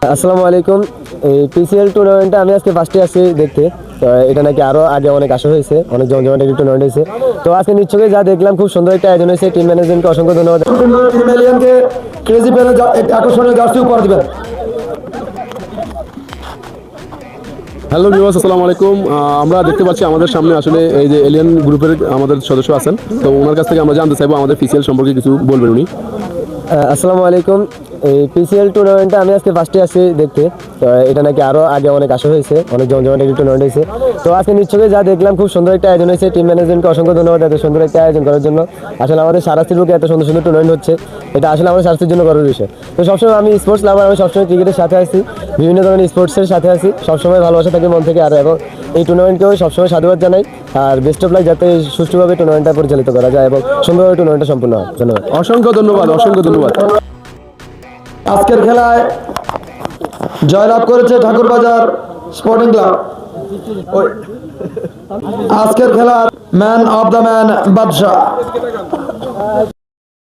আসসালামু আলাইকুম। এই পিসিএল টুর্নামেন্টে আমি আজকে ফার্স্টে আসছি দেখতে। তো এটা নাকি আরো আগে অনেক আসা হয়েছে, অনেক জমজমাট একটা টুর্নামেন্ট হয়েছে। তো আজকে নিচ্ছকে যা দেখলাম খুব সুন্দর একটা আয়োজন হয়েছে। টিম ম্যানেজমেন্টকে অসংখ্য ধন্যবাদ। টিম এলিয়ানকে ক্রেজি পেনের আকর্ষণীয় জার্সি উপহার দিবেন। হ্যালো ভিউয়ার্স, আসসালামু আলাইকুম। আমরা দেখতে পাচ্ছি আমাদের সামনে আসলে এই যে এলিয়ান গ্রুপের আমাদের সদস্য আছেন, তো ওনার কাছ থেকে আমরা জানতে চাইবো আমাদের পিসিএল সম্পর্কে কিছু বলবেন উনি। আসসালামু আলাইকুম। এই পিসিএল টুর্নামেন্টে আমি আজকে ফার্স্টে আসছি দেখতে। তো এটা নাকি আরো আগে অনেক আসা হয়েছে, অনেক জমজমাট একটা টুর্নামেন্ট হয়েছে। তো আজকে নিচ্ছকে যা দেখলাম খুব সুন্দর একটা আয়োজন হয়েছে। টিম ম্যানেজমেন্টকে অসংখ্য ধন্যবাদ এত সুন্দর একটা আয়োজন করার জন্য। আসলে আমাদের সারাস্তির বুকে এত সুন্দর সুন্দর টুর্নামেন্ট হচ্ছে, এটা আসলে আমাদের সারাস্তির জন্য গর্বের বিষয়। তো সবসময় আমি স্পোর্টস লাভার, আমি সবসময় ক্রিকেটের সাথে আছি, বিভিন্ন ধরনের স্পোর্টসের সাথে আছি, সবসময় ভালোবাসা থাকে মন থেকে। আর এবং এই টুর্নামেন্টকেও সবসময় সাধুবাদ জানাই। আর বেস্ট অফ লাক, যাতে সুষ্ঠুভাবে টুর্নামেন্টটা পরিচালিত করা যায় এবং সুন্দরভাবে টুর্নামেন্টটা সম্পূর্ণ হয়। ধন্যবাদ। অসংখ্য ধন্যবাদ, অসংখ্য ধন্যবাদ। আজকের খেলায় জয়লাভ করেছে ঠাকুরবাজার স্পোর্টিং ক্লাব। আজকের খেলার man of the man Badsha.